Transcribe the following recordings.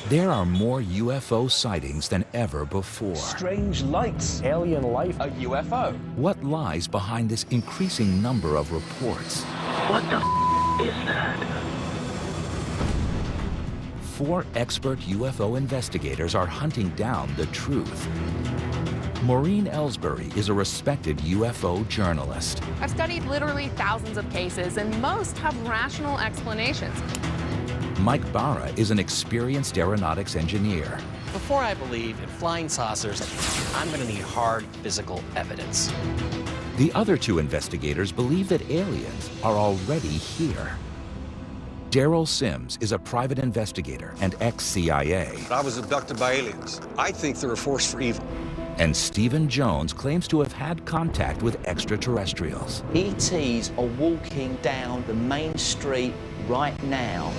There are more UFO sightings than ever before. Strange lights. Alien life. A UFO. What lies behind this increasing number of reports? What the is that? 4 expert UFO investigators are hunting down the truth. Maureen Ellsbury is a respected UFO journalist. I've studied literally thousands of cases, and most have rational explanations. Mike Barra is an experienced aeronautics engineer. Before I believe in flying saucers, I'm going to need hard physical evidence. The other 2 investigators believe that aliens are already here. Daryl Sims is a private investigator and ex-CIA. I was abducted by aliens. I think they're a force for evil. And Stephen Jones claims to have had contact with extraterrestrials. ETs are walking down the main street right now.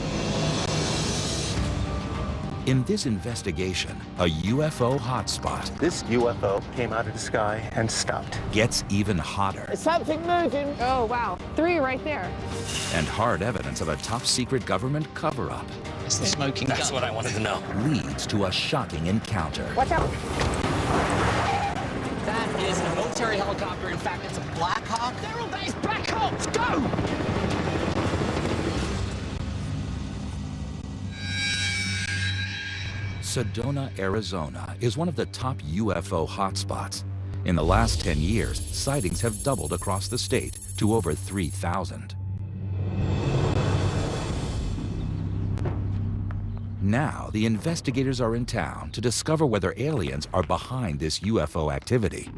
In this investigation, a UFO hotspot This UFO came out of the sky and stopped. gets even hotter. Is something moving? Oh, wow. 3 right there. And hard evidence of a top-secret government cover-up It's the smoking gun. That's what I wanted to know. leads to a shocking encounter. Watch out. That is a military helicopter. In fact, it's a Black Hawk. Daryl, that is Black Hawks. Go! Sedona, Arizona is one of the top UFO hotspots. In the last 10 years, sightings have doubled across the state to over 3,000. Now, the investigators are in town to discover whether aliens are behind this UFO activity.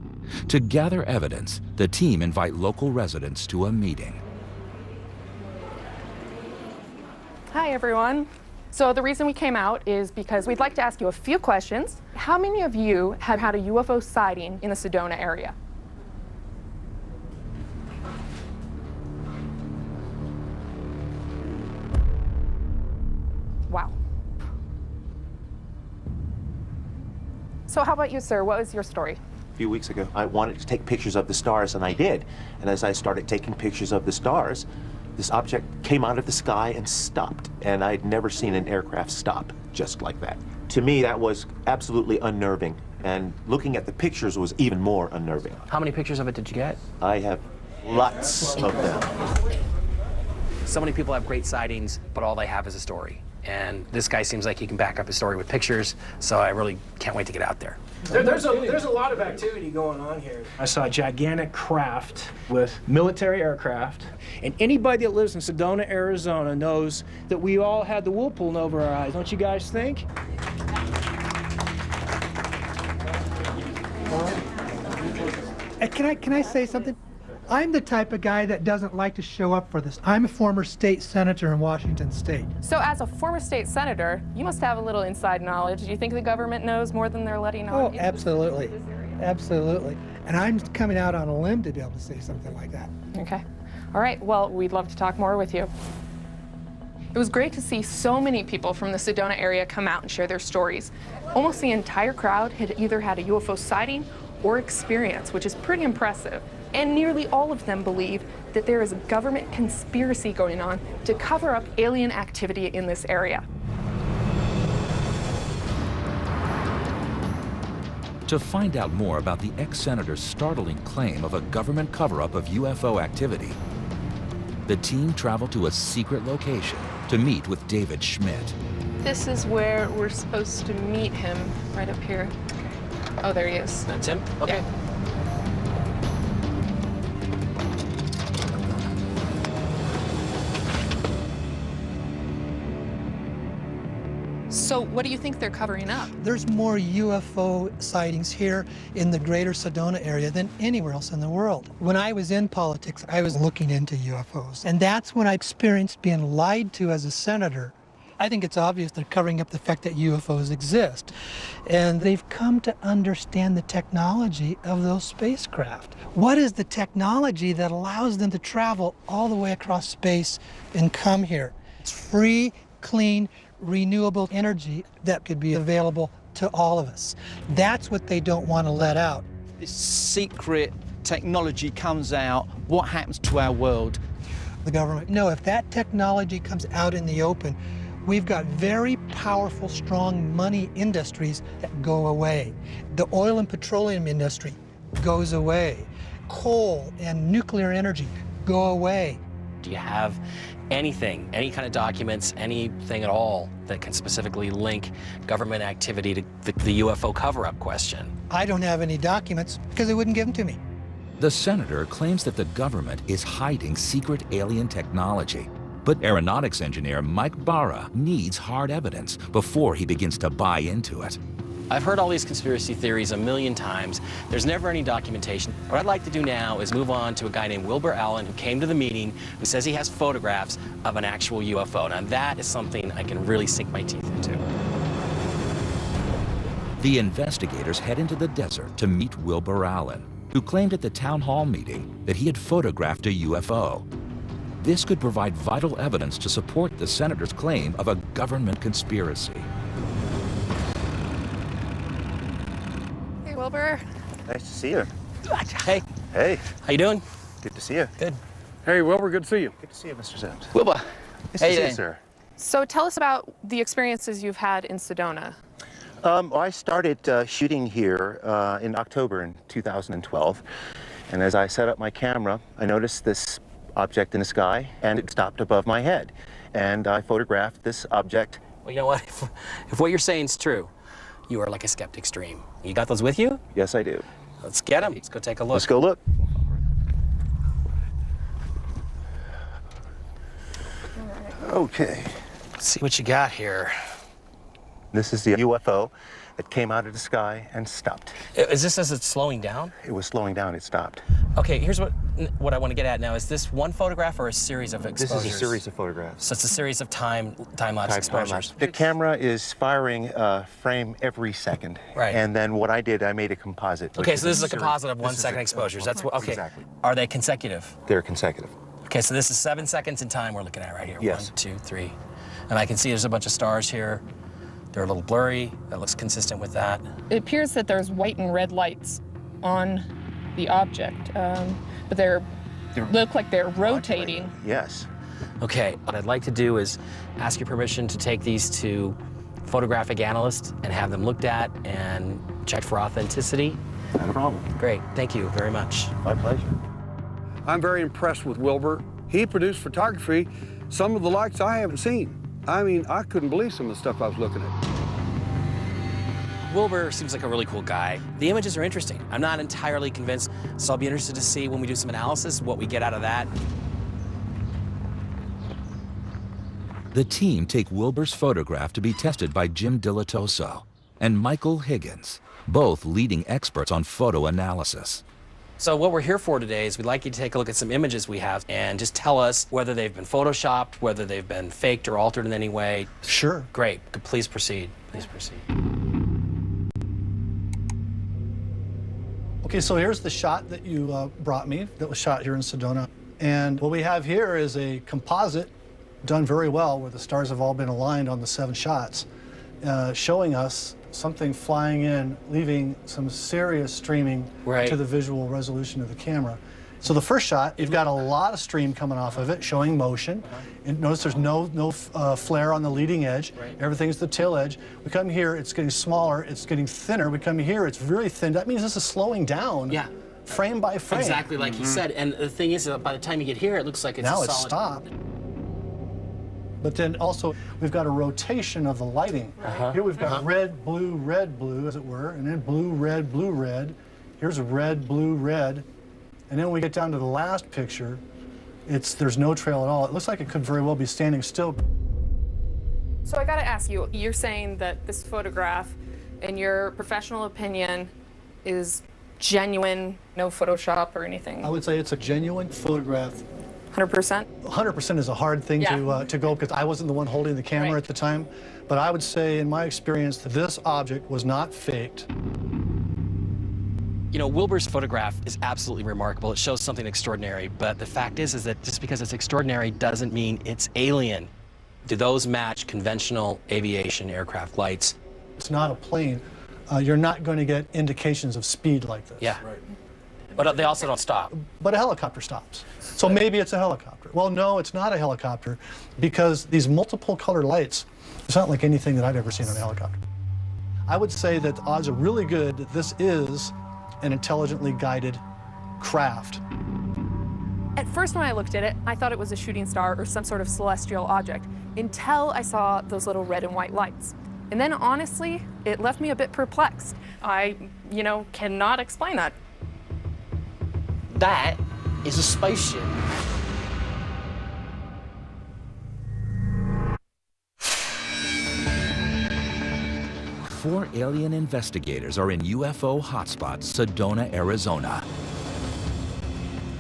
To gather evidence, the team invite local residents to a meeting. Hi, everyone. So the reason we came out is because we'd like to ask you a few questions. How many of you have had a UFO sighting in the Sedona area? Wow. So how about you, sir? What was your story? A few weeks ago, I wanted to take pictures of the stars, and I did. And as I started taking pictures of the stars, this object came out of the sky and stopped. And I'd never seen an aircraft stop just like that. To me, that was absolutely unnerving. And looking at the pictures was even more unnerving. How many pictures of it did you get? I have lots of them. So many people have great sightings, but all they have is a story. And this guy seems like he can back up his story with pictures, so I really can't wait to get out there. There's a lot of activity going on here. I saw a gigantic craft with military aircraft, and anybody that lives in Sedona, Arizona knows that we all had the wool pulling over our eyes, don't you guys think? Can I say something? I'm the type of guy that doesn't like to show up for this. I'm a former state senator in Washington State. So as a former state senator, you must have a little inside knowledge. Do you think the government knows more than they're letting on? Oh, absolutely. Absolutely. And I'm coming out on a limb to be able to say something like that. Okay. All right. Well, we'd love to talk more with you. It was great to see so many people from the Sedona area come out and share their stories. Almost the entire crowd had either had a UFO sighting or experience, which is pretty impressive. And nearly all of them believe that there is a government conspiracy going on to cover up alien activity in this area. To find out more about the ex-senator's startling claim of a government cover-up of UFO activity, the team traveled to a secret location to meet with David Schmidt. This is where we're supposed to meet him, right up here. Oh, there he is. That's him? Okay. Yeah. So what do you think they're covering up? There's more UFO sightings here in the greater Sedona area than anywhere else in the world. When I was in politics, I was looking into UFOs. And that's when I experienced being lied to as a senator. I think it's obvious they're covering up the fact that UFOs exist. And they've come to understand the technology of those spacecraft. What is the technology that allows them to travel all the way across space and come here? It's free, clean, renewable energy that could be available to all of us. That's what they don't want to let out. This secret technology comes out, what happens to our world? The government, no, if that technology comes out in the open, We've got very powerful, strong money industries that go away. The oil and petroleum industry goes away. Coal and nuclear energy go away. Do you have anything, any kind of documents, anything at all that can specifically link government activity to the UFO cover-up question? I don't have any documents because they wouldn't give them to me. The senator claims that the government is hiding secret alien technology. But aeronautics engineer Mike Barra needs hard evidence before he begins to buy into it. I've heard all these conspiracy theories a million times. There's never any documentation. What I'd like to do now is move on to a guy named Wilbur Allen who came to the meeting, who says he has photographs of an actual UFO. Now that is something I can really sink my teeth into. The investigators head into the desert to meet Wilbur Allen, who claimed at the town hall meeting that he had photographed a UFO. This could provide vital evidence to support the senator's claim of a government conspiracy. Hey, Wilbur. Nice to see you. Hey. Hey. How you doing? Good to see you. Good. Hey, Wilbur, good to see you. Good to see you, Mr. Sims. Wilbur. Nice to Hey, see you, Dan. sir. So tell us about the experiences you've had in Sedona. I started shooting here in October in 2012. And as I set up my camera, I noticed this object in the sky, and it stopped above my head. And I photographed this object. Well, you know what? If what you're saying is true, you are like a skeptic's dream. You got those with you? Yes, I do. Let's get them. Let's go take a look. Let's go look. Okay. Let's see what you got here. This is the UFO that came out of the sky and stopped. Is this as it's slowing down? It was slowing down, it stopped. Okay, here's what I want to get at now. Is this one photograph or a series of exposures? This is a series of photographs. So it's a series of time-lapse exposures. Time-lapse. The camera is firing a frame every second. Right. And then what I did, I made a composite. Okay, so this is a composite of 1 second exposures. That's what, okay. Exactly. Are they consecutive? They're consecutive. Okay, so this is 7 seconds in time we're looking at right here. Yes. 1, 2, 3. And I can see there's a bunch of stars here. They're a little blurry. That looks consistent with that. It appears that there's white and red lights on the object, but they look like they're rotating. Yes. Okay, what I'd like to do is ask your permission to take these to photographic analysts and have them looked at and checked for authenticity. Not a problem. Great, thank you very much. My pleasure. I'm very impressed with Wilbur. He produced photography, some of the likes I haven't seen. I mean, I couldn't believe some of the stuff I was looking at. Wilbur seems like a really cool guy. The images are interesting. I'm not entirely convinced, so I'll be interested to see when we do some analysis what we get out of that. The team take Wilbur's photograph to be tested by Jim Dilatoso and Michael Higgins, both leading experts on photo analysis. So what we're here for today is we'd like you to take a look at some images we have and just tell us whether they've been photoshopped, whether they've been faked or altered in any way. Sure. Great. Please proceed. Please proceed. Okay, so here's the shot that you brought me that was shot here in Sedona. And what we have here is a composite done very well where the stars have all been aligned on the 7 shots, showing us something flying in, leaving some serious streaming to the visual resolution of the camera. So the first shot, you've got a lot of stream coming off of it, showing motion. And notice there's no flare on the leading edge. Everything's the tail edge. We come here, it's getting smaller, it's getting thinner. We come here, it's really thin. That means this is slowing down. Yeah. Frame by frame. Exactly like he said. And the thing is, by the time you get here, it looks like it's now a it's solid... stopped. But then also, we've got a rotation of the lighting. Here we've got red, blue, as it were, and then blue, red. Here's red, blue, red. And then when we get down to the last picture, there's no trail at all. It looks like it could very well be standing still. So I gotta ask you, you're saying that this photograph, in your professional opinion, is genuine, no Photoshop or anything? I would say it's a genuine photograph. 100%? 100% is a hard thing to go because I wasn't the one holding the camera at the time. But I would say, in my experience, that this object was not faked. You know, Wilbur's photograph is absolutely remarkable. It shows something extraordinary. But the fact is that just because it's extraordinary doesn't mean it's alien. Do those match conventional aviation aircraft lights? It's not a plane. You're not going to get indications of speed like this. Yeah. Right. But they also don't stop. But a helicopter stops. So maybe it's a helicopter. Well, no, it's not a helicopter because these multiple color lights It's not like anything that I'd ever seen on a helicopter. I would say that the odds are really good that this is an intelligently guided craft. At first when I looked at it, I thought it was a shooting star or some sort of celestial object, until I saw those little red and white lights. And then honestly, it left me a bit perplexed. I, cannot explain that. That is a spaceship. Four alien investigators are in UFO hotspot Sedona, Arizona.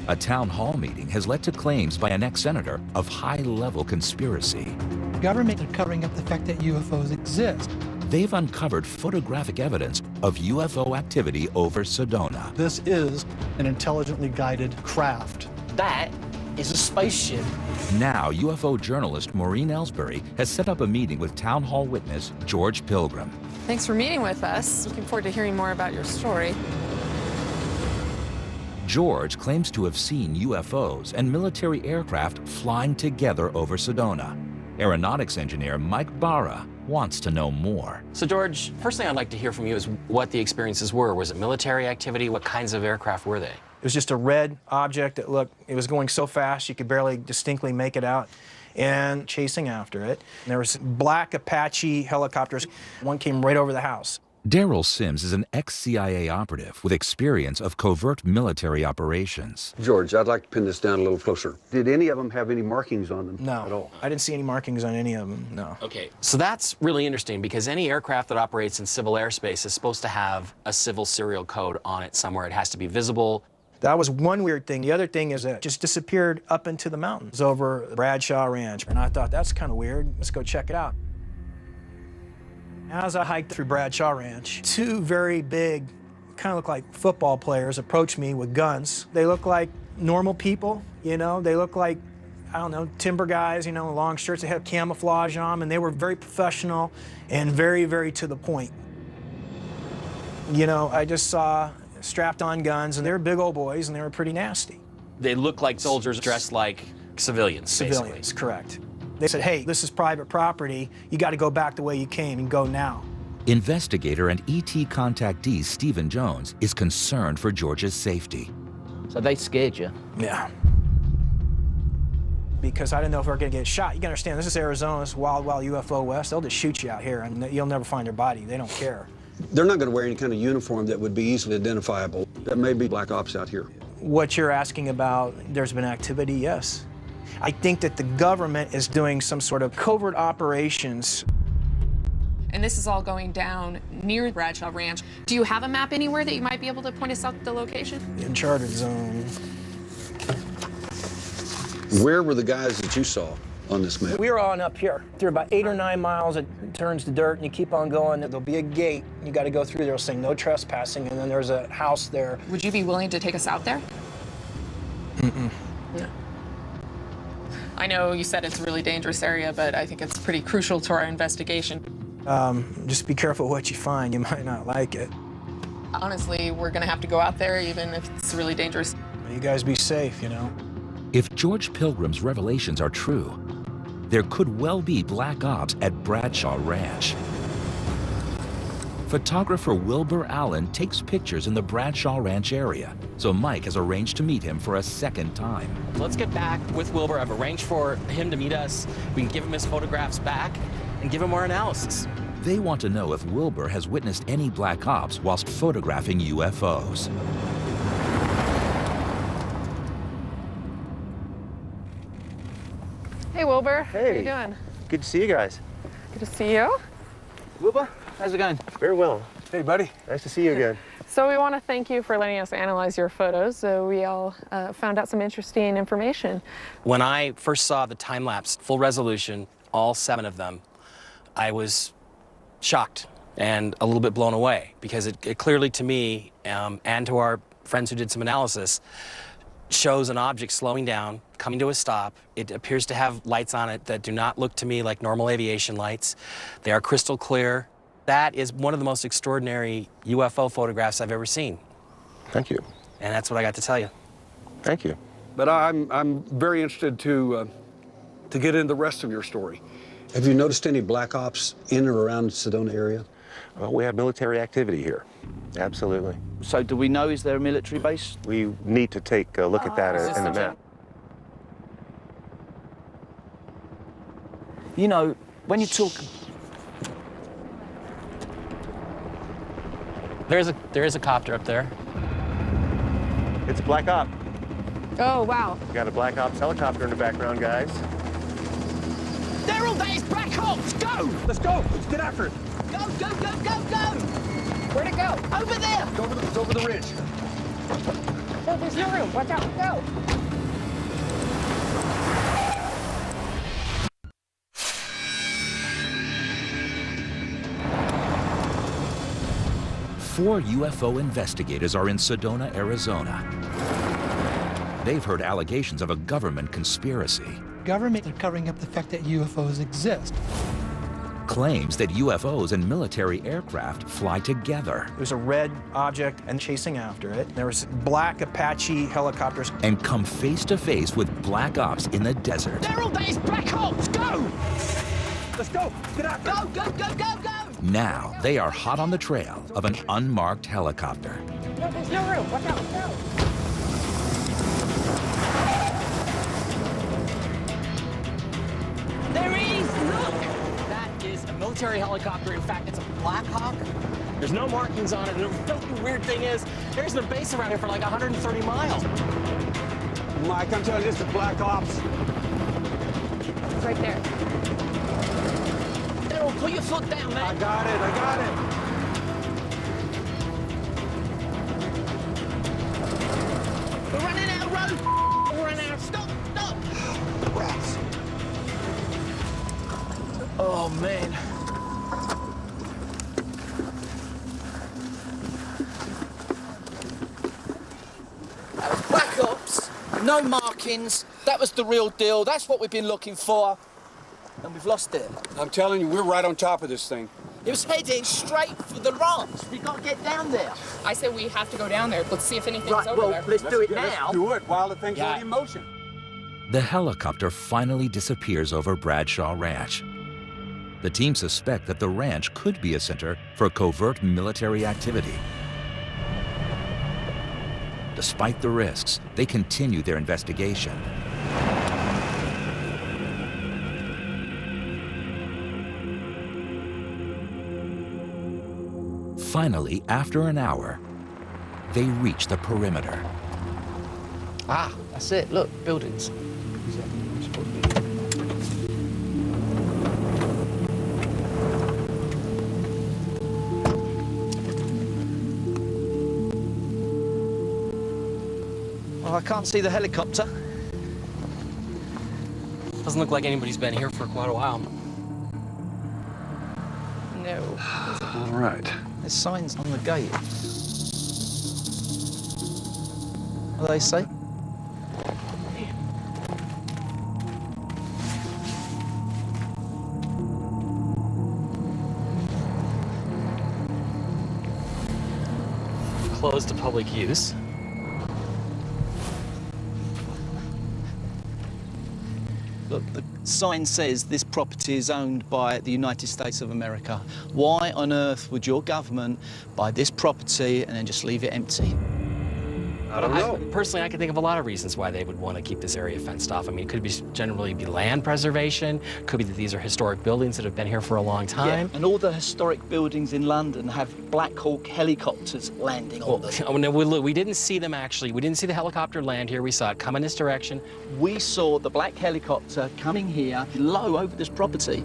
A town hall meeting has led to claims by an ex-senator of high-level conspiracy. The government are covering up the fact that UFOs exist. They've uncovered photographic evidence of UFO activity over Sedona. This is an intelligently guided craft. That is a spaceship. Now, UFO journalist Maureen Ellsbury has set up a meeting with town hall witness George Pilgrim. Thanks for meeting with us. Looking forward to hearing more about your story. George claims to have seen UFOs and military aircraft flying together over Sedona. Aeronautics engineer Mike Barra wants to know more. So George, first thing I'd like to hear from you is what the experiences were. Was it military activity? What kinds of aircraft were they? It was just a red object that looked, it was going so fast you could barely distinctly make it out, and chasing after it. There was black Apache helicopters. One came right over the house. Daryl Sims is an ex-CIA operative with experience of covert military operations. George, I'd like to pin this down a little closer. Did any of them have any markings on them No, at all? I didn't see any markings on any of them, no. Okay, so that's really interesting because any aircraft that operates in civil airspace is supposed to have a civil serial code on it somewhere. It has to be visible. That was one weird thing. The other thing is that it just disappeared up into the mountains over Bradshaw Ranch. And I thought, that's kind of weird. Let's go check it out. As I hiked through Bradshaw Ranch, two very big, kind of look like football players approached me with guns. They look like normal people, They look like, I don't know, timber guys, long shirts. They had camouflage on them, and they were very professional and very, very to the point. I just saw strapped on guns, and they were big old boys, and they were pretty nasty. They look like soldiers dressed like civilians, Civilians, basically. correct. They said, hey, this is private property. You got to go back the way you came and go now. Investigator and ET contactee Stephen Jones is concerned for George's safety. So they scared you? Yeah. Because I didn't know if we were going to get shot. You got to understand, this is Arizona, it's wild, wild UFO West. They'll just shoot you out here, and you'll never find their body. They don't care. They're not going to wear any kind of uniform that would be easily identifiable. That may be black ops out here. What you're asking about, there's been activity, yes. I think that the government is doing some sort of covert operations. And this is all going down near Bradshaw Ranch. Do you have a map anywhere that you might be able to point us out the location? Uncharted zone. Where were the guys that you saw on this map? We were on up here. Through about 8 or 9 miles, it turns to dirt, and you keep on going. There'll be a gate. You got to go through there. It'll say no trespassing, and then there's a house there. Would you be willing to take us out there? Mm-mm. No. I know you said it's a really dangerous area, but I think it's pretty crucial to our investigation. Just be careful what you find. You might not like it. Honestly, we're going to have to go out there, even if it's really dangerous. You guys be safe, If George Pilgrim's revelations are true, there could well be black ops at Bradshaw Ranch. Photographer Wilbur Allen takes pictures in the Bradshaw Ranch area, so Mike has arranged to meet him for a second time. Let's get back with Wilbur. I've arranged for him to meet us. We can give him his photographs back and give him our analysis. They want to know if Wilbur has witnessed any black ops whilst photographing UFOs. Hey, Wilbur. Hey. How you doing? Good to see you guys. Good to see you. Wilbur, how's it going? Very well. Hey, buddy. Nice to see you again. So we want to thank you for letting us analyze your photos. We all found out some interesting information. When I first saw the time-lapse, full resolution, all 7 of them, I was shocked and a little bit blown away because it clearly to me and to our friends who did some analysis shows an object slowing down, coming to a stop. It appears to have lights on it that do not look to me like normal aviation lights. They are crystal clear. That is one of the most extraordinary UFO photographs I've ever seen. Thank you. And that's what I got to tell you. Thank you. But I'm very interested to get into the rest of your story. Have you noticed any black ops in or around the Sedona area? Well, we have military activity here. Absolutely. So do we know, is there a military base? We need to take a look at that in the map. You know, when you talk... There is a copter up there. It's a Black Op. Oh, wow. We got a Black Ops helicopter in the background, guys. Daryl, that is Black Ops! Go! Let's go! Let's get after it! Go, go, go, go, go! Where'd it go? Over there! It's over the ridge. Oh, there's no room. Watch out. Go. Four UFO investigators are in Sedona, Arizona. They've heard allegations of a government conspiracy. Government are covering up the fact that UFOs exist. Claims that UFOs and military aircraft fly together. There's a red object and chasing after it. There was black Apache helicopters. And come face to face with Black Ops in the desert. Daryl, that is Black Ops! Go! Let's go! Get after it! Go, go, go, go, go! Now they are hot on the trail of an unmarked helicopter. No, there's no room. Watch out. Go. There is! Look! That is a military helicopter. In fact, it's a Black Hawk. There's no markings on it. And the really weird thing is, there's a base around here for like 130 miles. Mike, I'm telling you, this is Black Ops. It's right there. Daryl, put your foot down, man. I got it, I got it. We're running out of road. We're running out. Stop, stop. Rats. Oh, man. Black Ops, no markings. That was the real deal. That's what we've been looking for. And we've lost it. I'm telling you, we're right on top of this thing. It was heading straight for the ranch. We got to get down there. I say we have to go down there. Let's see if anything's Right, over well, there. let's do it now. Let's do it while the thing's already in motion. The helicopter finally disappears over Bradshaw Ranch. The team suspect that the ranch could be a center for covert military activity. Despite the risks, they continue their investigation. Finally, after an hour, they reach the perimeter. Ah, that's it. Look, buildings. Oh, I can't see the helicopter. Doesn't look like anybody's been here for quite a while. No. All right. There's signs on the gate. What do they say? Closed to public use. Look, the sign says this property is owned by the United States of America. Why on earth would your government buy this property and then just leave it empty? I don't know. Personally, I can think of a lot of reasons why they would want to keep this area fenced off. I mean, it could be generally be land preservation. Could be that these are historic buildings that have been here for a long time. Yeah, and all the historic buildings in London have Black Hawk helicopters landing on them. Oh, no, we didn't see them actually. We didn't see the helicopter land here. We saw it come in this direction. We saw the black helicopter coming here low over this property.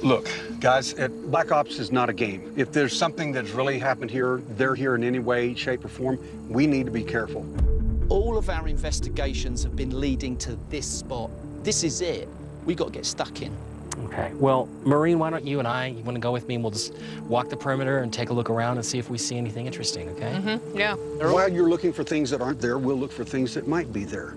Look, guys, Black Ops is not a game. If there's something that's really happened here, they're here in any way, shape, or form, we need to be careful. All of our investigations have been leading to this spot. This is it. We got to get stuck in. Okay. Well, Maureen, why don't you and I, you want to go with me and we'll just walk the perimeter and take a look around and see if we see anything interesting, okay? Mm-hmm. Yeah. While you're looking for things that aren't there, we'll look for things that might be there.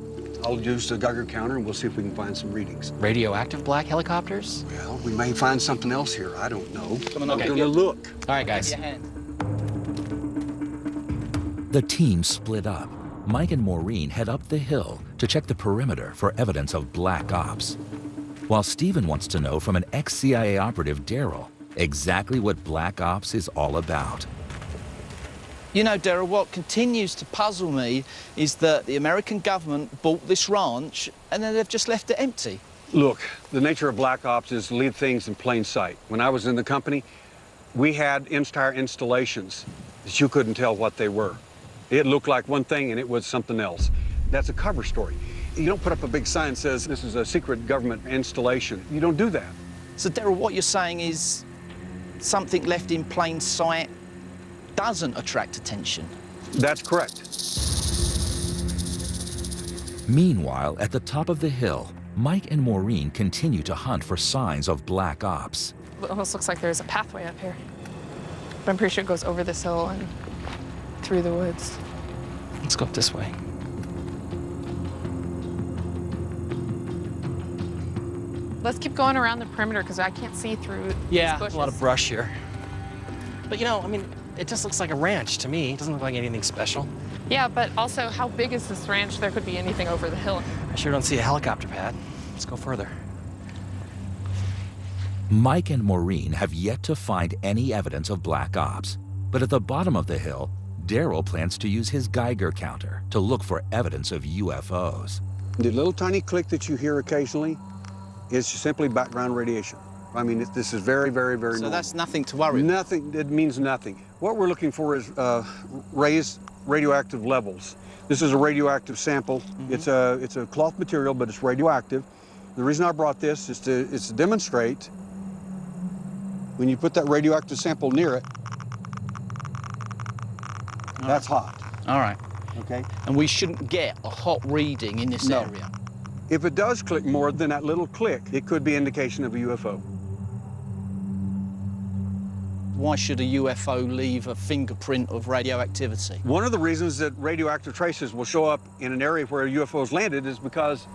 I'll use the Geiger counter and we'll see if we can find some readings. Radioactive black helicopters? Well, we may find something else here. I don't know. Come on, I'm gonna look. All right, guys. Give me a hand. The team split up. Mike and Maureen head up the hill to check the perimeter for evidence of Black Ops. while Stephen wants to know from an ex-CIA operative, Daryl, exactly what Black Ops is all about. You know, Daryl, what continues to puzzle me is that the American government bought this ranch and then they've just left it empty. Look, the nature of Black Ops is to leave things in plain sight. When I was in the company, we had entire installations that you couldn't tell what they were. It looked like one thing and it was something else. That's a cover story. You don't put up a big sign that says this is a secret government installation. You don't do that. So, Daryl, what you're saying is something left in plain sight doesn't attract attention. That's correct. Meanwhile, at the top of the hill, Mike and Maureen continue to hunt for signs of Black Ops. It almost looks like there's a pathway up here. But I'm pretty sure it goes over this hill and through the woods. Let's go up this way. Let's keep going around the perimeter because I can't see through these bushes. A lot of brush here. But you know, I mean, it just looks like a ranch to me. It doesn't look like anything special. Yeah, but also, how big is this ranch? There could be anything over the hill. I sure don't see a helicopter pad. Let's go further. Mike and Maureen have yet to find any evidence of Black Ops, but at the bottom of the hill, Daryl plans to use his Geiger counter to look for evidence of UFOs. The little tiny click that you hear occasionally is simply background radiation. I mean, this is very, very, very normal. So that's nothing to worry about? Nothing, it means nothing. What we're looking for is raised radioactive levels. This is a radioactive sample. It's a cloth material, but it's radioactive. The reason I brought this is to demonstrate when you put that radioactive sample near it, that's hot. All right. Okay. And we shouldn't get a hot reading in this area. If it does click more than that little click, it could be indication of a UFO. Why should a UFO leave a fingerprint of radioactivity? One of the reasons that radioactive traces will show up in an area where a UFO has landed is because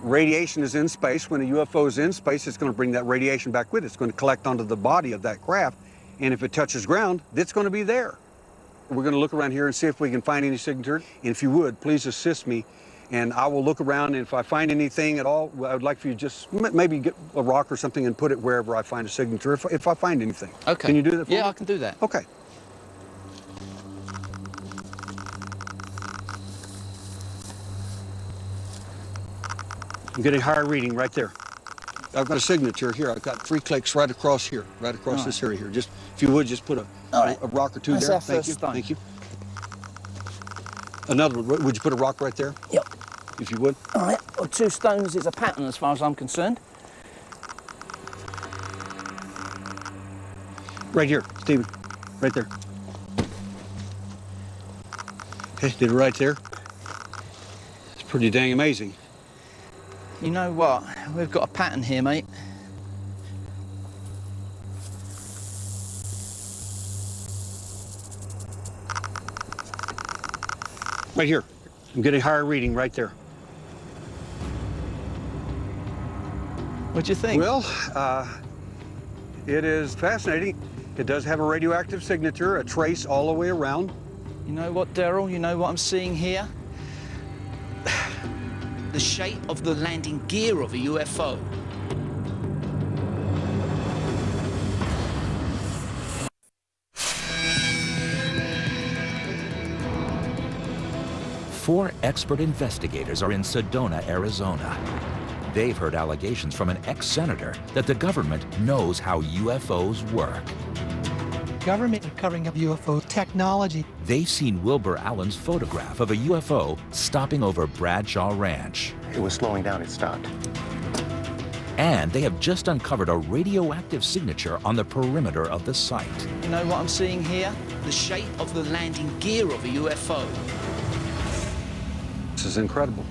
radiation is in space. When a UFO is in space, it's going to bring that radiation back with it. It's going to collect onto the body of that craft, and if it touches ground, it's going to be there. We're going to look around here and see if we can find any signature. And if you would, please assist me, and I will look around, and if I find anything at all, I would like for you to just maybe get a rock or something and put it wherever I find a signature, if I find anything. Okay. Can you do that for me? Yeah, I can do that. Okay. I'm getting higher reading right there. I've got a signature here. I've got 3 clicks right across here, right across this area here. Just, if you would, just put a rock or two That's there. our Thank you. first stone. Thank you. Another one. Would you put a rock right there? Yep. If you would. All right. Well, 2 stones is a pattern as far as I'm concerned. Right here, Stephen. Right there. Okay, did it right there. It's pretty dang amazing. You know what? We've got a pattern here, mate. Right here. I'm getting higher reading right there. What do you think? Well, it is fascinating. It does have a radioactive signature, a trace all the way around. You know what, Daryl? You know what I'm seeing here? The shape of the landing gear of a UFO. Four expert investigators are in Sedona, Arizona. They've heard allegations from an ex-senator that the government knows how UFOs work. Government covering up UFO technology. They've seen Wilbur Allen's photograph of a UFO stopping over Bradshaw Ranch. It was slowing down, it stopped. And they have just uncovered a radioactive signature on the perimeter of the site. You know what I'm seeing here? The shape of the landing gear of a UFO. This is incredible.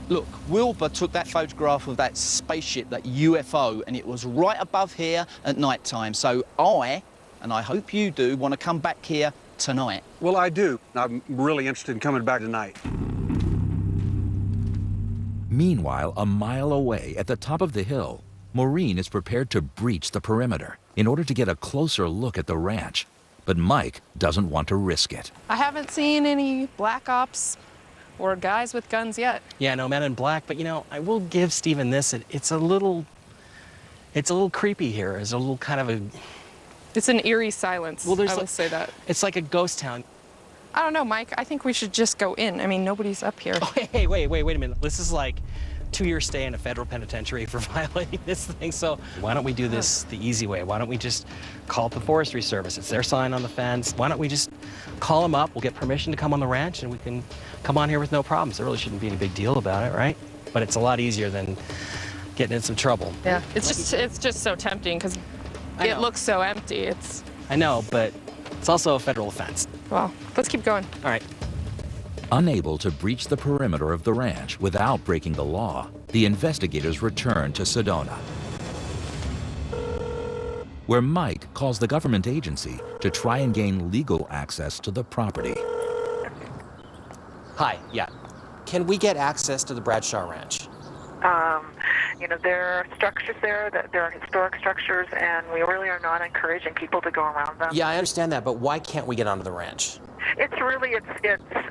Look, Wilbur took that photograph of that spaceship, that UFO, and it was right above here at night time. So I, and I hope you do, want to come back here tonight. Well, I do. I'm really interested in coming back tonight. Meanwhile, a mile away at the top of the hill, Maureen is prepared to breach the perimeter in order to get a closer look at the ranch. But Mike doesn't want to risk it. I haven't seen any Black Ops or guys with guns yet. Yeah, no men in black, but you know, I will give Stephen this. It's a little creepy here. It's a little kind of a... It's an eerie silence. Well, I will say that. It's like a ghost town. I don't know, Mike. I think we should just go in. I mean, nobody's up here. Oh, hey, wait a minute. This is like 2-year stay in a federal penitentiary for violating this thing. So why don't we do this the easy way? Why don't we just call up the Forestry Service? It's their sign on the fence. Why don't we just call them up? We'll get permission to come on the ranch and we can come on here with no problems. There really shouldn't be any big deal about it, right? But it's a lot easier than getting in some trouble. Yeah, it's just so tempting because it looks so empty. I know, but it's also a federal offense. Well, let's keep going. All right. Unable to breach the perimeter of the ranch without breaking the law, the investigators return to Sedona, where Mike calls the government agency to try and gain legal access to the property. Hi, yeah. Can we get access to the Bradshaw Ranch? You know, there are structures there, that there are historic structures, and we really are not encouraging people to go around them. Yeah, I understand that, but why can't we get onto the ranch? It's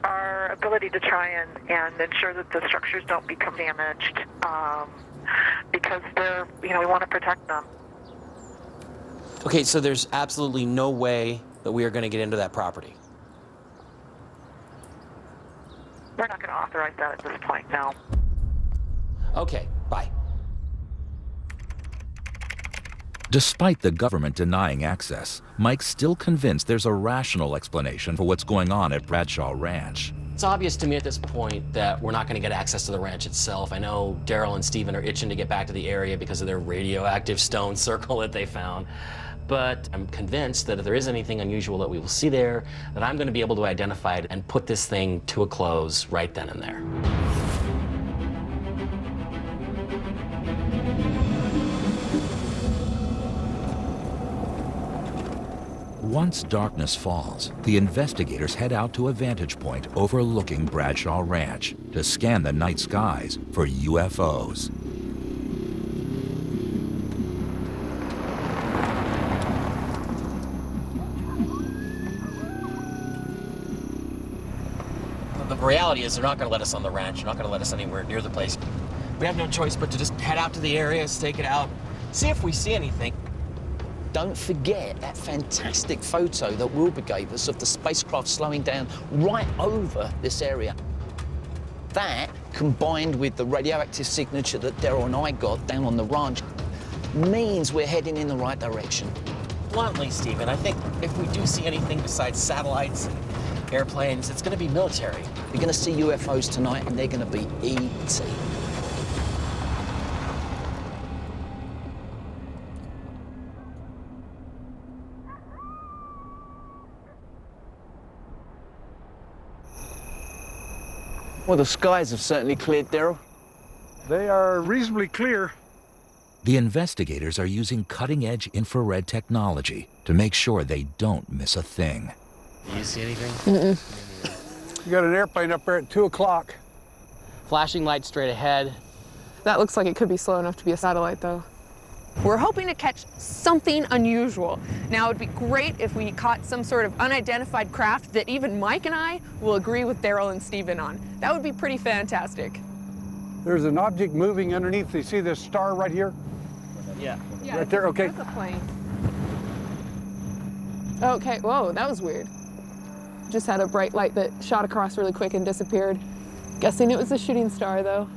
our ability to try and ensure that the structures don't become damaged, because they're, you know, we want to protect them. Okay, so there's absolutely no way that we are going to get into that property. We're not going to authorize that at this point, no. Okay, bye. Despite the government denying access, Mike's still convinced there's a rational explanation for what's going on at Bradshaw Ranch. It's obvious to me at this point that we're not going to get access to the ranch itself. I know Daryl and Stephen are itching to get back to the area because of their radioactive stone circle that they found. But I'm convinced that if there is anything unusual that we will see there, that I'm going to be able to identify it and put this thing to a close right then and there. Once darkness falls, the investigators head out to a vantage point overlooking Bradshaw Ranch to scan the night skies for UFOs. The reality is they're not going to let us on the ranch. They're not going to let us anywhere near the place. We have no choice but to just head out to the area, stake it out, see if we see anything. Don't forget that fantastic photo that Wilbur gave us of the spacecraft slowing down right over this area. That, combined with the radioactive signature that Daryl and I got down on the ranch, means we're heading in the right direction. Bluntly, Stephen, I think if we do see anything besides satellites and airplanes, it's going to be military. You're going to see UFOs tonight, and they're going to be E.T. Well, the skies have certainly cleared, Daryl. They are reasonably clear. The investigators are using cutting-edge infrared technology to make sure they don't miss a thing. Do you see anything? Mm-mm. You got an airplane up there at 2 o'clock. Flashing light straight ahead. That looks like it could be slow enough to be a satellite, though. We're hoping to catch something unusual. Now, it would be great if we caught some sort of unidentified craft that even Mike and I will agree with Daryl and Stephen on. That would be pretty fantastic. There's an object moving underneath. You see this star right here? Yeah. Right there, okay. That's a plane. Okay, whoa, that was weird. Just had a bright light that shot across really quick and disappeared. Guessing it was a shooting star, though.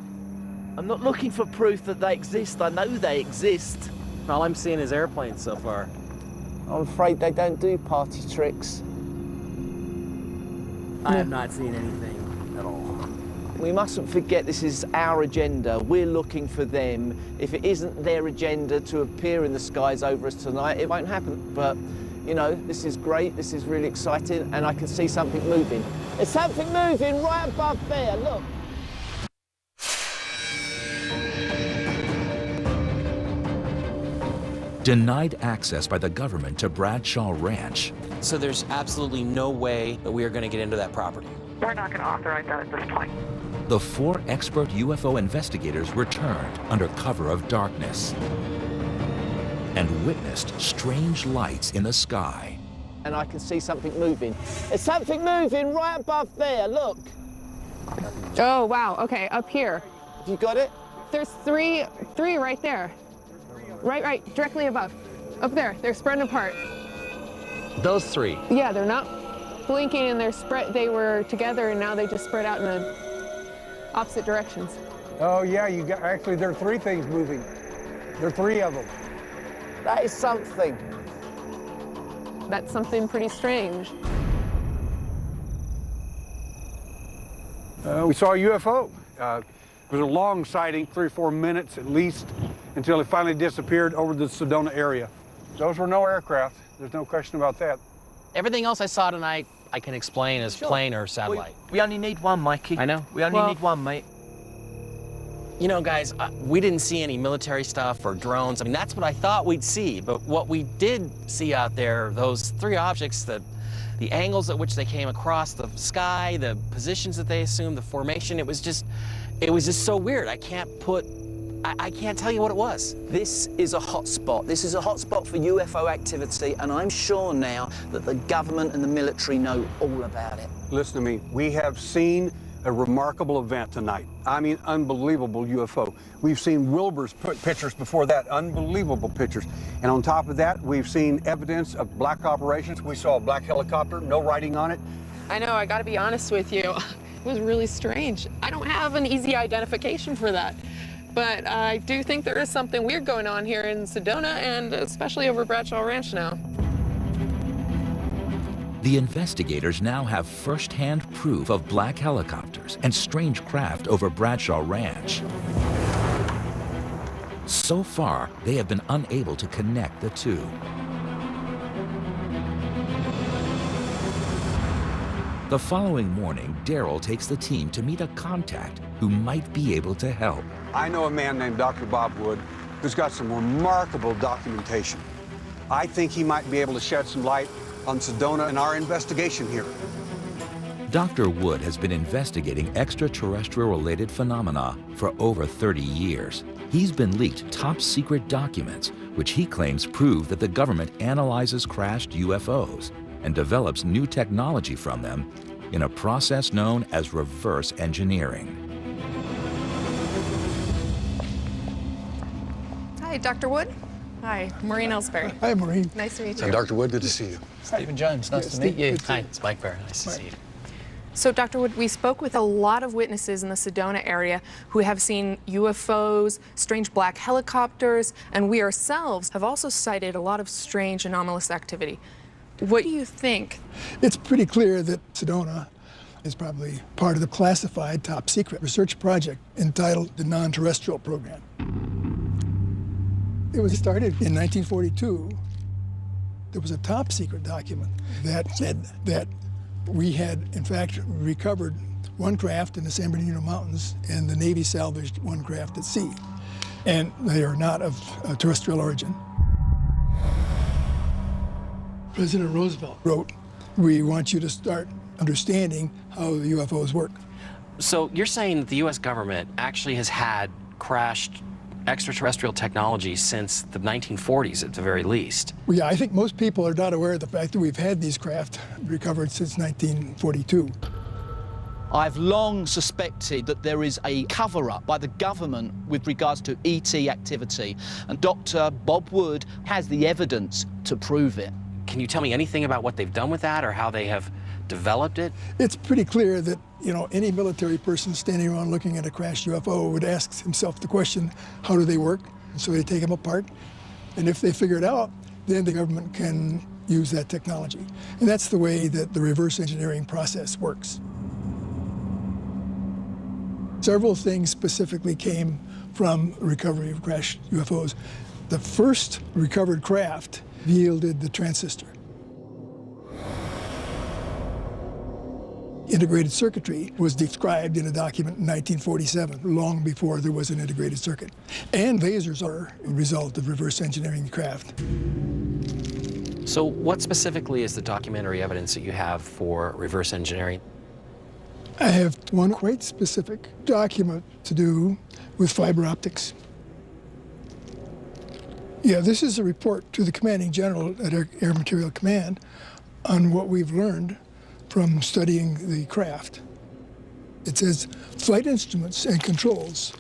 I'm not looking for proof that they exist. I know they exist. All I'm seeing is airplanes so far. I'm afraid they don't do party tricks. I have not seen anything at all. We mustn't forget this is our agenda. We're looking for them. If it isn't their agenda to appear in the skies over us tonight, it won't happen. But, you know, this is great. This is really exciting, and I can see something moving. There's something moving right above there, look. Denied access by the government to Bradshaw Ranch. So there's absolutely no way that we are going to get into that property. We're not going to authorize that at this point. The 4 expert UFO investigators returned under cover of darkness and witnessed strange lights in the sky. And I can see something moving. There's something moving right above there, look. Oh, wow. Okay, up here. You got it? There's three right there. Right, directly above. Up there. They're spreading apart. Those three? Yeah, they're not blinking and they're spread. They were together and now they just spread out in the opposite directions. Oh, yeah, actually, there are three things moving. There are three of them. That is something. That's something pretty strange. We saw a UFO. It was a long sighting, 3 or 4 minutes at least, until it finally disappeared over the Sedona area. Those were no aircraft. There's no question about that. Everything else I saw tonight, I can explain as plane or satellite. We only need one, Mikey. I know. We only need one, mate. You know, guys, we didn't see any military stuff or drones. I mean, that's what I thought we'd see. But what we did see out there, those three objects, the angles at which they came across the sky, the positions that they assumed, the formation, it was just so weird. I can't tell you what it was. This is a hot spot. This is a hot spot for UFO activity, and I'm sure now that the government and the military know all about it. Listen to me. We have seen a remarkable event tonight. I mean, unbelievable UFO. We've seen Wilbur's pictures before that, unbelievable pictures. And on top of that, we've seen evidence of black operations. We saw a black helicopter, no writing on it. I know, I gotta be honest with you. It was really strange. I don't have an easy identification for that. But I do think there is something weird going on here in Sedona and especially over Bradshaw Ranch now. The investigators now have first-hand proof of black helicopters and strange craft over Bradshaw Ranch. So far, they have been unable to connect the two. The following morning, Daryl takes the team to meet a contact who might be able to help. I know a man named Dr. Bob Wood who's got some remarkable documentation. I think he might be able to shed some light on Sedona and our investigation here. Dr. Wood has been investigating extraterrestrial-related phenomena for over 30 years. He's been leaked top-secret documents, which he claims prove that the government analyzes crashed UFOs and develops new technology from them in a process known as reverse engineering. Hi, Dr. Wood. Hi, Maureen Ellsbury. Hi, Maureen. Nice to meet you. And Dr. Wood, good to see you. Stephen Jones, nice to meet you. Hi, it's Mike Bear. Nice to see you. So, Dr. Wood, we spoke with a lot of witnesses in the Sedona area who have seen UFOs, strange black helicopters, and we ourselves have also cited a lot of strange anomalous activity. What do you think? It's pretty clear that Sedona is probably part of the classified top secret research project entitled the Non-Terrestrial Program. It was started in 1942. There was a top secret document that said that we had, in fact, recovered one craft in the San Bernardino Mountains, and the Navy salvaged one craft at sea. And they are not of terrestrial origin. President Roosevelt wrote, "We want you to start understanding how the UFOs work." So you're saying that the U.S. government actually has had crashed extraterrestrial technology since the 1940s at the very least? Well, yeah, I think most people are not aware of the fact that we've had these craft recovered since 1942. I've long suspected that there is a cover-up by the government with regards to ET activity, and Dr. Bob Wood has the evidence to prove it. Can you tell me anything about what they've done with that or how they have developed it? It's pretty clear that, you know, any military person standing around looking at a crashed UFO would ask himself the question, how do they work? And so they take them apart, and if they figure it out, then the government can use that technology. And that's the way that the reverse engineering process works. Several things specifically came from recovery of crashed UFOs. The first recovered craft yielded the transistor. Integrated circuitry was described in a document in 1947, long before there was an integrated circuit. And lasers are a result of reverse engineering the craft. So what specifically is the documentary evidence that you have for reverse engineering? I have one quite specific document to do with fiber optics. Yeah, this is a report to the commanding general at Air Material Command on what we've learned from studying the craft. It says, flight instruments and controls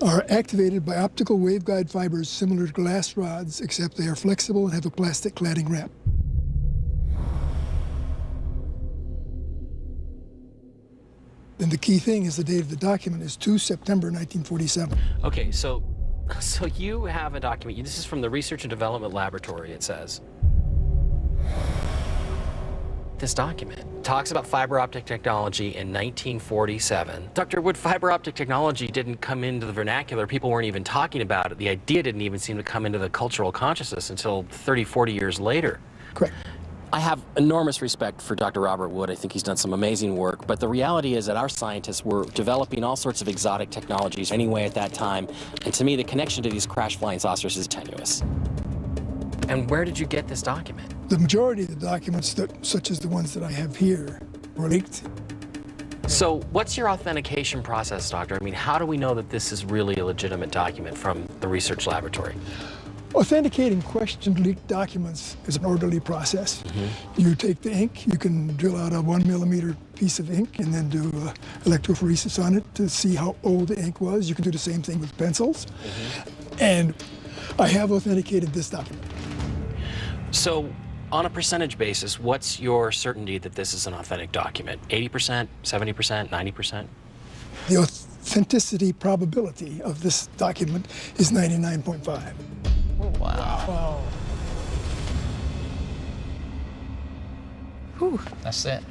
are activated by optical waveguide fibers similar to glass rods, except they are flexible and have a plastic cladding wrap. And the key thing is the date of the document is 2 September 1947. Okay, so you have a document. This is from the Research and Development Laboratory, it says. This document talks about fiber optic technology in 1947. Dr. Wood, fiber optic technology didn't come into the vernacular. People weren't even talking about it. The idea didn't even seem to come into the cultural consciousness until 30, 40 years later. Correct. I have enormous respect for Dr. Robert Wood. I think he's done some amazing work, but the reality is that our scientists were developing all sorts of exotic technologies anyway at that time, and to me the connection to these crash flying saucers is tenuous. And where did you get this document? The majority of the documents, such as the ones that I have here, were leaked. So what's your authentication process, Doctor? I mean, how do we know that this is really a legitimate document from the research laboratory? Authenticating questioned leaked documents is an orderly process. You take the ink, you can drill out a 1 millimeter piece of ink and then do electrophoresis on it to see how old the ink was. You can do the same thing with pencils. And I have authenticated this document. So on a percentage basis, what's your certainty that this is an authentic document? 80%, 70%, 90%? The authenticity probability of this document is 99.5. Wow. Whew. That's it.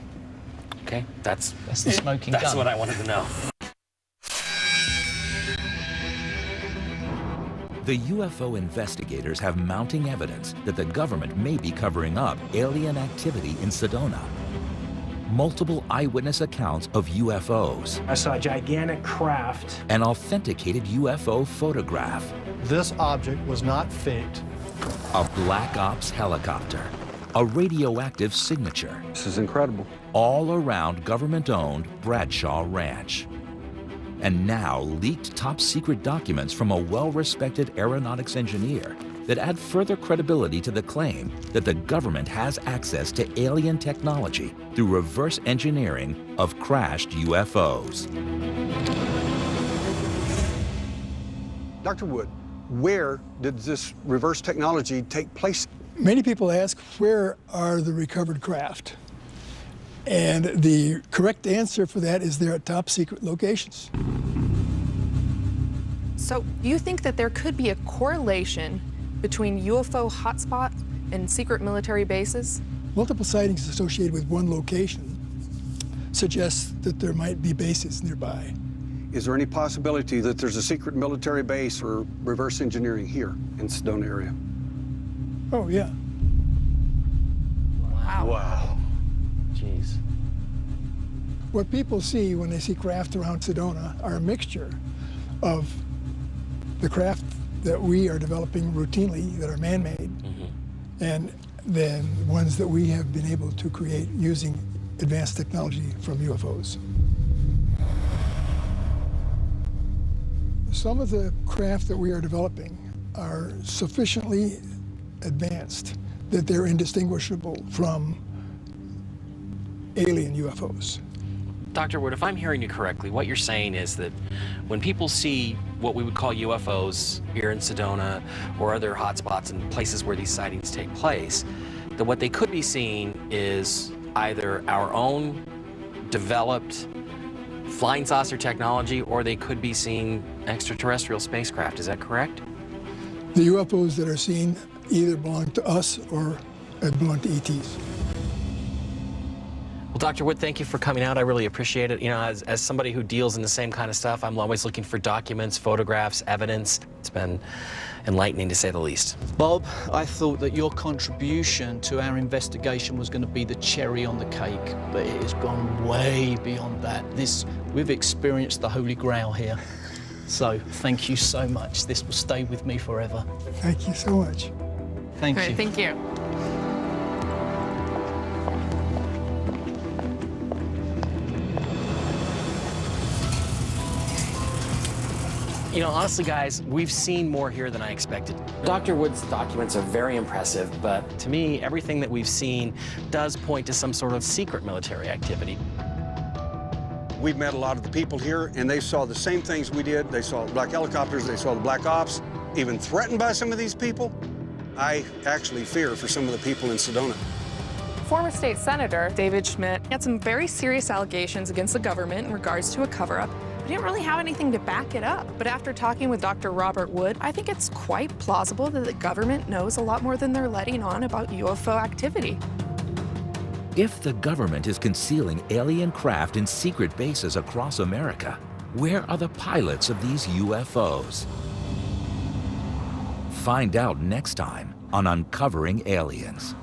Okay, that's the smoking gun. That's what I wanted to know. The UFO investigators have mounting evidence that the government may be covering up alien activity in Sedona. Multiple eyewitness accounts of UFOs. I saw a gigantic craft. An authenticated UFO photograph. This object was not faked. A Black Ops helicopter. A radioactive signature. This is incredible. All around government-owned Bradshaw Ranch. And now leaked top-secret documents from a well-respected aeronautics engineer that add further credibility to the claim that the government has access to alien technology through reverse engineering of crashed UFOs. Dr. Wood, where did this reverse technology take place? Many people ask, where are the recovered craft? And the correct answer for that is they're at top secret locations. So you think that there could be a correlation between UFO hotspots and secret military bases? Multiple sightings associated with one location suggests that there might be bases nearby. Is there any possibility that there's a secret military base or reverse engineering here in Sedona area? Oh, yeah. Wow. Jeez. What people see when they see craft around Sedona are a mixture of the craft that we are developing routinely that are man-made, and then ones that we have been able to create using advanced technology from UFOs. Some of the craft that we are developing are sufficiently advanced that they're indistinguishable from alien UFOs. Dr. Wood, if I'm hearing you correctly, what you're saying is that when people see what we would call UFOs here in Sedona or other hotspots and places where these sightings take place, that what they could be seeing is either our own developed flying saucer technology or they could be seeing extraterrestrial spacecraft. Is that correct? The UFOs that are seen either belong to us or belong to ETs. Well, Dr. Wood, thank you for coming out. I really appreciate it. You know, as somebody who deals in the same kind of stuff, I'm always looking for documents, photographs, evidence. It's been enlightening, to say the least. Bob, I thought that your contribution to our investigation was going to be the cherry on the cake, but it has gone way beyond that. We've experienced the Holy Grail here. So, thank you so much. This will stay with me forever. Thank you so much. Thank you. Thank you. You know, honestly, guys, we've seen more here than I expected. Dr. Wood's documents are very impressive, but to me, everything that we've seen does point to some sort of secret military activity. We've met a lot of the people here, and they saw the same things we did. They saw black helicopters, they saw the black ops, even threatened by some of these people. I actually fear for some of the people in Sedona. Former state senator David Schmidt had some very serious allegations against the government in regards to a cover-up. He didn't really have anything to back it up. But after talking with Dr. Robert Wood, I think it's quite plausible that the government knows a lot more than they're letting on about UFO activity. If the government is concealing alien craft in secret bases across America, where are the pilots of these UFOs? Find out next time on Uncovering Aliens.